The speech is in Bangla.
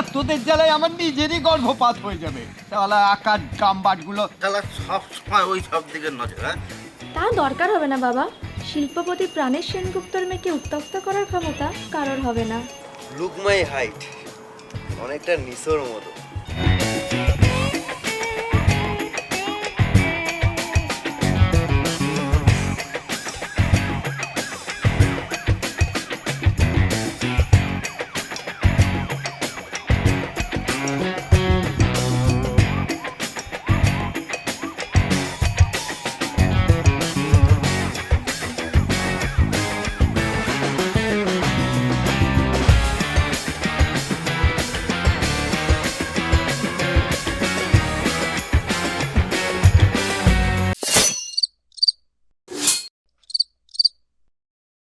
শালা তোদের জ্বালায় আমার নিজেরই গর্ভপাত হয়ে যাবে। শালা আকার গামবাটগুলো। শালা সব সময় ওই সব দিকে নজর। হ্যাঁ, তা দরকার হবে না বাবা। শিল্পপতি প্রাণেশ সেনগুপ্তর মেয়েকে উত্তপ্ত করার ক্ষমতা কারোর হবে না। লুক মাই হাইট, অনেকটা নিসোর মতো।